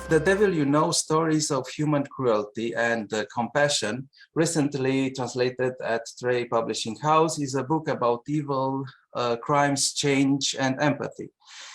The Devil You Know, Stories of Human Cruelty and Compassion, recently translated at Trei Publishing House, is a book about evil, crimes, change, and empathy.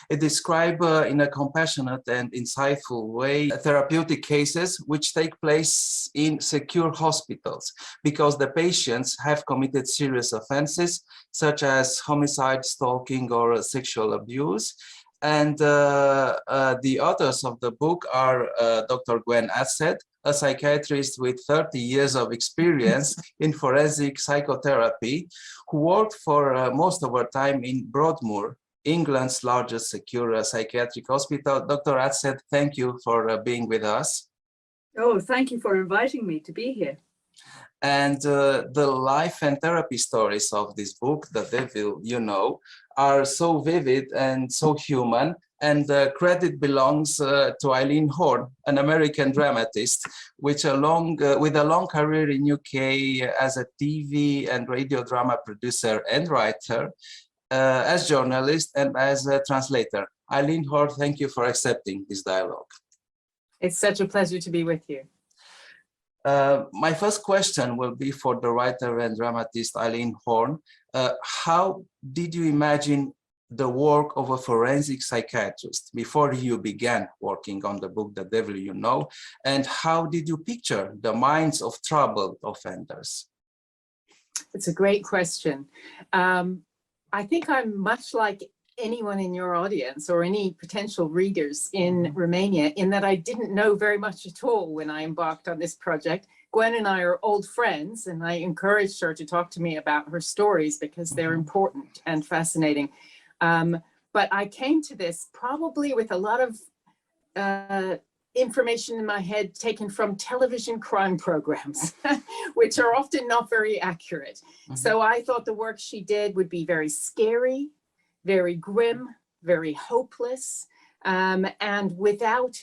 It describes in a compassionate and insightful way therapeutic cases which take place in secure hospitals because the patients have committed serious offenses such as homicide, stalking, or sexual abuse. And the authors of the book are Dr. Gwen Adshead, a psychiatrist with 30 years of experience in forensic psychotherapy, who worked for most of her time in Broadmoor, England's largest secure psychiatric hospital. Dr. Adshead, thank you for being with us. Oh, thank you for inviting me to be here. And the life and therapy stories of this book, The Devil You Know, are so vivid and so human, and the credit belongs to Eileen Horne, an American dramatist with a long career in UK as a TV and radio drama producer and writer, as journalist and as a translator. Eileen Horne, thank you for accepting this dialogue. It's such a pleasure to be with you. My first question will be for the writer and dramatist Eileen Horne. How did you imagine the work of a forensic psychiatrist before you began working on the book The Devil You Know? And how did you picture the minds of troubled offenders? It's a great question. I think I'm much like anyone in your audience or any potential readers in Romania, in that I didn't know very much at all when I embarked on this project. Gwen and I are old friends, and I encouraged her to talk to me about her stories because they're important and fascinating. But I came to this probably with a lot of information in my head taken from television crime programs, which are often not very accurate. So I thought the work she did would be very scary, very grim, very hopeless, and without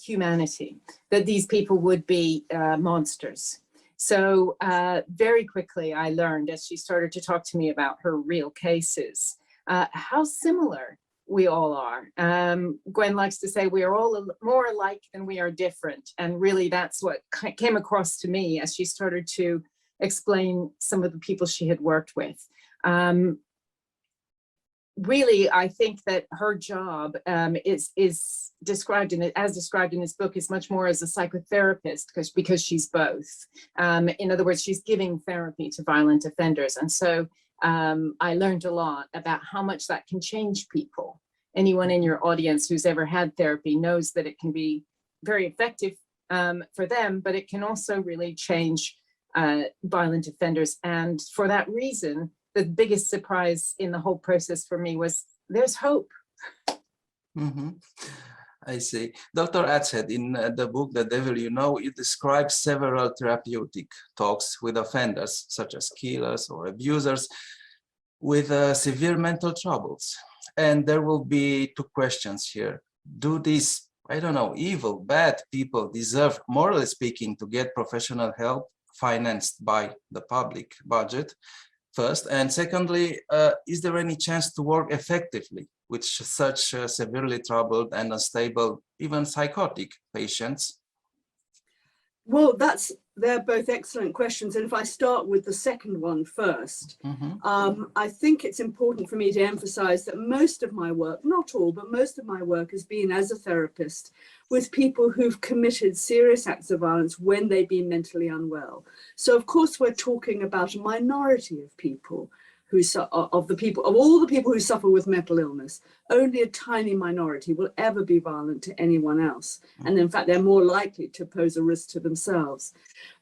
humanity, that these people would be monsters. So very quickly I learned, as she started to talk to me about her real cases, how similar we all are. Gwen likes to say we are all more alike than we are different. And really that's what came across to me as she started to explain some of the people she had worked with. Really, I think that her job is described in it, as described in this book, is much more as a psychotherapist because she's both. In other words, she's giving therapy to violent offenders. And so I learned a lot about how much that can change people. Anyone in your audience who's ever had therapy knows that it can be very effective for them, but it can also really change violent offenders. And for that reason, the biggest surprise in the whole process for me was there's hope. I see. Dr. Adshead, in the book The Devil You Know, you describe several therapeutic talks with offenders, such as killers or abusers, with severe mental troubles. And there will be two questions here. Do these, I don't know, evil, bad people deserve, morally speaking, to get professional help financed by the public budget? First, and secondly, is there any chance to work effectively with such severely troubled and unstable, even psychotic patients? Well, they're both excellent questions. And if I start with the second one first, I think it's important for me to emphasize that most of my work, not all, but most of my work has been as a therapist with people who've committed serious acts of violence when they've been mentally unwell. So of course, we're talking about a minority of people who of all the people who suffer with mental illness. Only a tiny minority will ever be violent to anyone else. And in fact, they're more likely to pose a risk to themselves.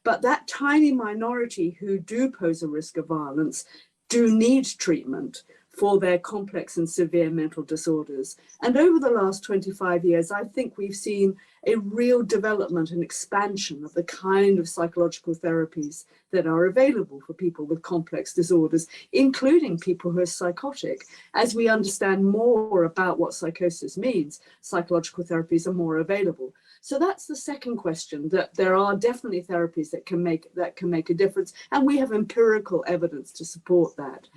But that tiny minority who do pose a risk of violence do need treatment for their complex and severe mental disorders. And over the last 25 years, I think we've seen a real development and expansion of the kind of psychological therapies that are available for people with complex disorders, including people who are psychotic. As we understand more about what psychosis means, psychological therapies are more available. So that's the second question, that there are definitely therapies that can make a difference, and we have empirical evidence to support that.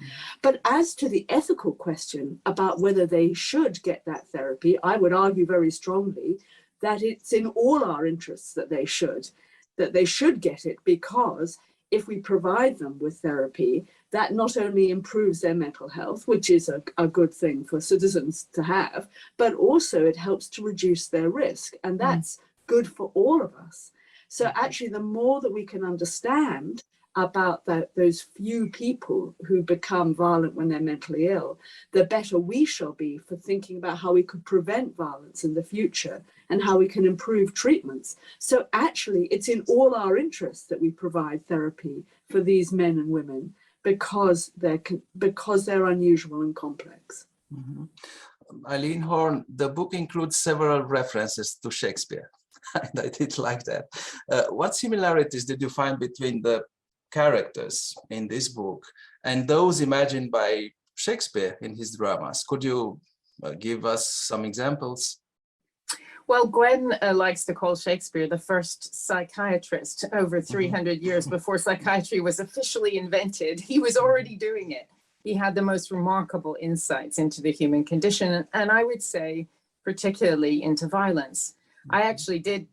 But as to the ethical question about whether they should get that therapy, I would argue very strongly that it's in all our interests that they should get it, because if we provide them with therapy, that not only improves their mental health, which is a good thing for citizens to have, but also it helps to reduce their risk. And that's good for all of us. So actually, the more that we can understand about those few people who become violent when they're mentally ill, the better we shall be for thinking about how we could prevent violence in the future and how we can improve treatments. So actually, it's in all our interests that we provide therapy for these men and women, because they're unusual and complex. Mm-hmm. Eileen Horne, the book includes several references to Shakespeare. And I did like that. What similarities did you find between the characters in this book and those imagined by Shakespeare in his dramas? Could you give us some examples? Well, Gwen likes to call Shakespeare the first psychiatrist over 300 years before psychiatry was officially invented. He was already doing it. He had the most remarkable insights into the human condition, and I would say particularly into violence. I actually did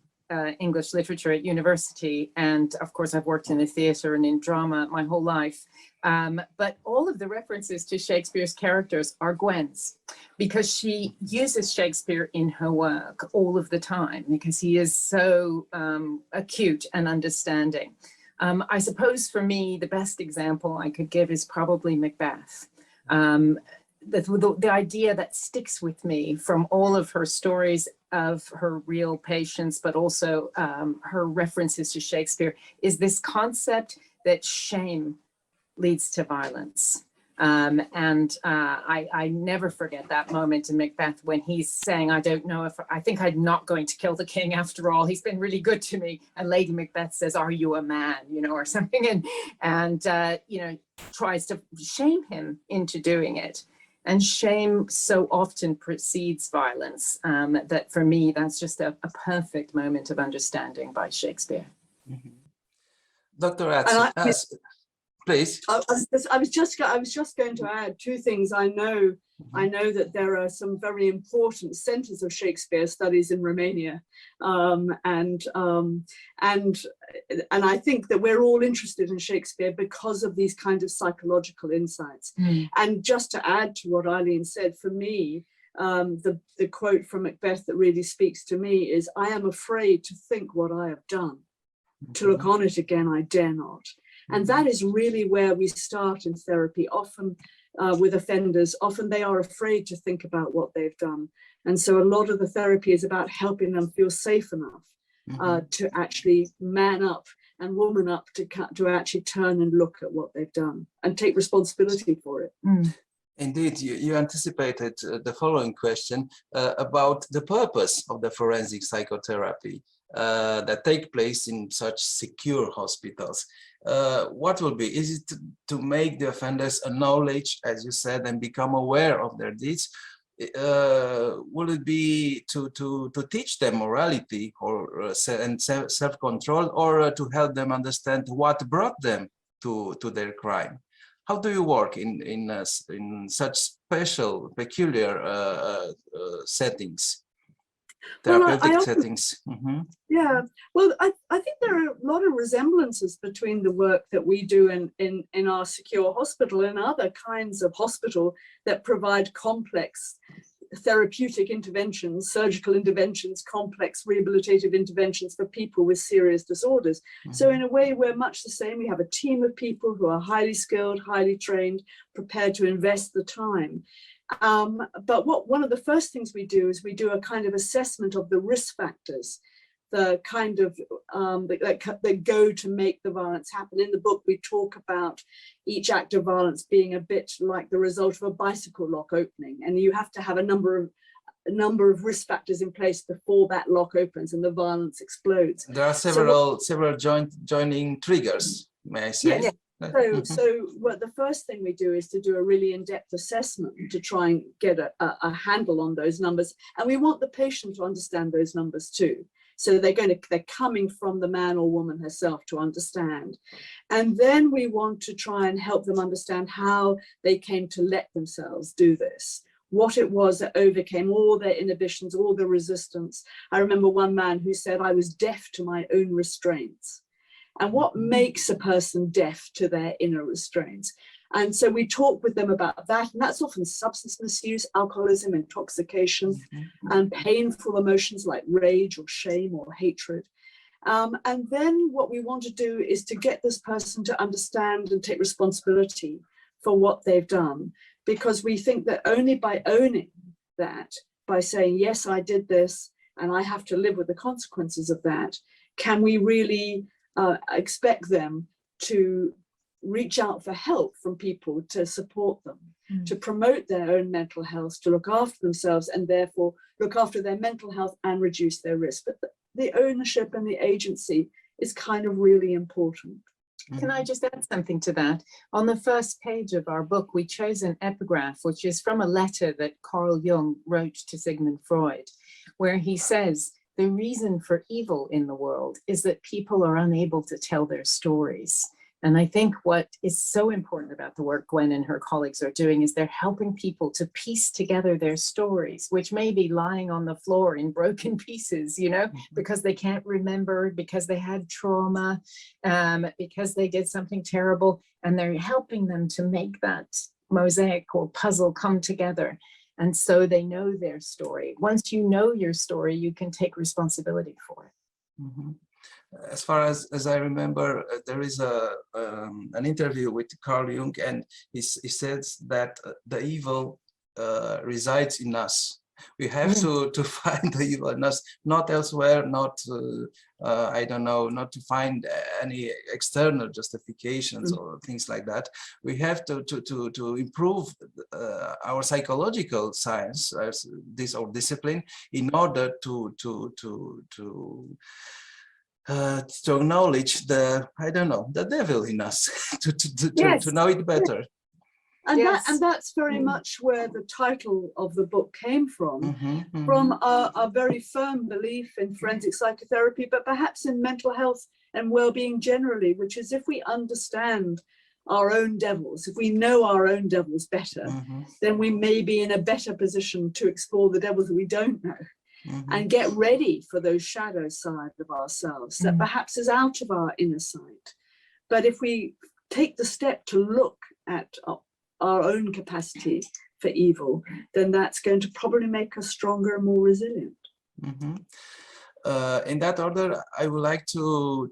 English literature at university, and of course I've worked in the theatre and in drama my whole life. But all of the references to Shakespeare's characters are Gwen's, because she uses Shakespeare in her work all of the time, because he is so acute and understanding. I suppose for me, the best example I could give is probably Macbeth. The idea that sticks with me from all of her stories of her real patients, but also her references to Shakespeare, is this concept that shame leads to violence. I never forget that moment in Macbeth when he's saying, I think I'm not going to kill the king after all. He's been really good to me. And Lady Macbeth says, are you a man, or something, and tries to shame him into doing it. And shame so often precedes violence, that for me, that's just a perfect moment of understanding by Shakespeare. Mm-hmm. Dr. Adshead, please. I was just going to add two things. I know that there are some very important centers of Shakespeare studies in Romania, and I think that we're all interested in Shakespeare because of these kind of psychological insights. And just to add to what Eileen said, for me, the quote from Macbeth that really speaks to me is, I am afraid to think what I have done. To look on it again, I dare not. And that is really where we start in therapy. Often with offenders, often they are afraid to think about what they've done. And so a lot of the therapy is about helping them feel safe enough to actually man up and woman up to actually turn and look at what they've done and take responsibility for it. Indeed, you anticipated the following question about the purpose of the forensic psychotherapy that take place in such secure hospitals. What will be? Is it to make the offenders acknowledge, as you said, and become aware of their deeds? Will it be to teach them morality and self-control, or to help them understand what brought them to their crime? How do you work in such special, peculiar settings? Therapeutic settings. Yeah, well, I think there are a lot of resemblances between the work that we do in our secure hospital and other kinds of hospital that provide complex therapeutic interventions, surgical interventions, complex rehabilitative interventions for people with serious disorders. So in a way, we're much the same. We have a team of people who are highly skilled, highly trained, prepared to invest the time. But one of the first things we do is we do a kind of assessment of the risk factors, the kind of that go to make the violence happen. In the book, we talk about each act of violence being a bit like the result of a bicycle lock opening, and you have to have a number of risk factors in place before that lock opens and the violence explodes. There are several joining triggers, may I say? Yeah. So what the first thing we do is to do a really in-depth assessment to try and get a handle on those numbers. And we want the patient to understand those numbers too. So they're coming from the man or woman herself to understand. And then we want to try and help them understand how they came to let themselves do this. what it was that overcame all their inhibitions, all the resistance. I remember one man who said, I was deaf to my own restraints. And what makes a person deaf to their inner restraints? And so we talk with them about that, and that's often substance misuse, alcoholism, intoxication, and painful emotions like rage or shame or hatred. And then what we want to do is to get this person to understand and take responsibility for what they've done, because we think that only by owning that, by saying, yes, I did this, and I have to live with the consequences of that, can we really expect them to reach out for help from people to support them, to promote their own mental health, to look after themselves, and therefore look after their mental health and reduce their risk. But the ownership and the agency is kind of really important. Can I just add something to that? On the first page of our book, we chose an epigraph, which is from a letter that Carl Jung wrote to Sigmund Freud, where he says, the reason for evil in the world is that people are unable to tell their stories. And I think what is so important about the work Gwen and her colleagues are doing is they're helping people to piece together their stories, which may be lying on the floor in broken pieces, you know, because they can't remember, because they had trauma, because they did something terrible, and they're helping them to make that mosaic or puzzle come together. And so they know their story. Once you know your story, you can take responsibility for it. As far as I remember, there is an interview with Carl Jung, and he says that the evil resides in us. We have to find the evil in us, not elsewhere, not, I don't know, not to find any external justifications or things like that. We have to improve our psychological science, this or discipline, in order to acknowledge the, I don't know, the devil in us, to know it better. And that's very much where the title of the book came from, from a very firm belief in forensic psychotherapy, but perhaps in mental health and well-being generally, which is if we understand our own devils, if we know our own devils better, then we may be in a better position to explore the devils that we don't know. And get ready for those shadow side of ourselves that perhaps is out of our inner sight. But if we take the step to look at our own capacity for evil, then that's going to probably make us stronger and more resilient. In that order, I would like to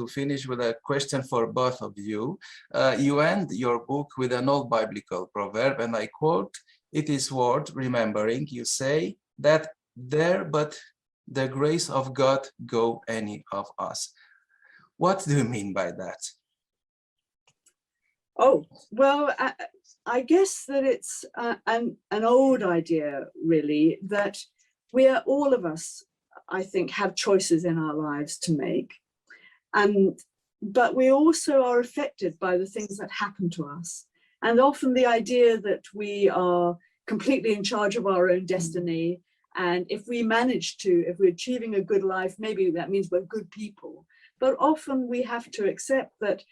finish with a question for both of you. You end your book with an old biblical proverb, and I quote, "It is worth remembering," you say, "that there but the grace of God go any of us." What do you mean by that? Oh, well, I guess that it's an old idea, really, that we are, all of us, I think, have choices in our lives to make. But we also are affected by the things that happen to us. And often the idea that we are completely in charge of our own destiny, and if we manage to, if we're achieving a good life, maybe that means we're good people. But often we have to accept that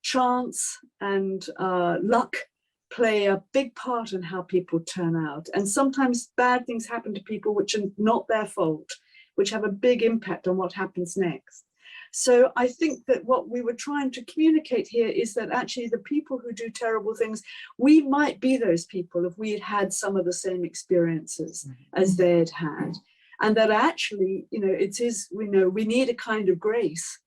chance and luck play a big part in how people turn out. And sometimes bad things happen to people which are not their fault, which have a big impact on what happens next. So I think that what we were trying to communicate here is that actually the people who do terrible things, we might be those people if we had had some of the same experiences as they'd had. And that actually, you know, it is, we know we need a kind of grace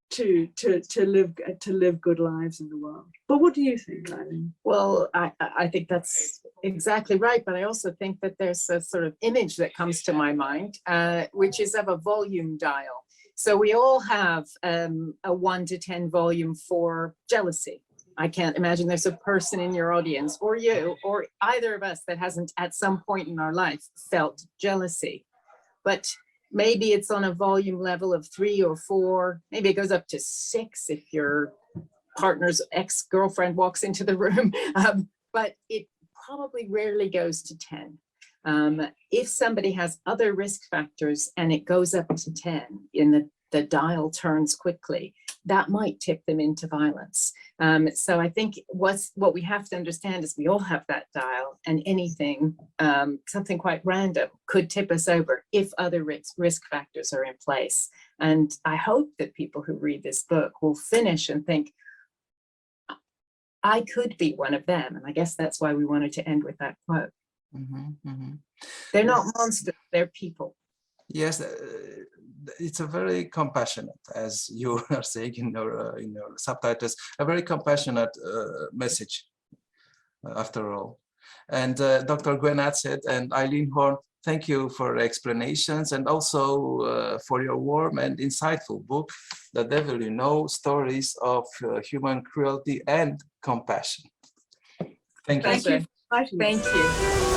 to live good lives in the world. But what do you think, Eileen? Well, I think that's exactly right. But I also think that there's a sort of image that comes to my mind, which is of a volume dial. So we all have a 1 to 10 volume for jealousy. I can't imagine there's a person in your audience, or you, or either of us, that hasn't at some point in our life felt jealousy. But maybe it's on a volume level of 3 or 4. Maybe it goes up to 6 if your partner's ex-girlfriend walks into the room. But it probably rarely goes to 10. If somebody has other risk factors and it goes up to 10, in the dial turns quickly, that might tip them into violence. So I think what we have to understand is we all have that dial, and anything, something quite random could tip us over if other risk factors are in place. And I hope that people who read this book will finish and think, I could be one of them. And I guess that's why we wanted to end with that quote. They're not monsters, they're people. Yes, it's a very compassionate, as you are saying in your subtitles, a very compassionate message, after all. And Dr. Gwen Adshead and Eileen Horne, thank you for explanations, and also for your warm and insightful book, The Devil You Know, Stories of Human Cruelty and Compassion. Thank you. Thank you. Thank you.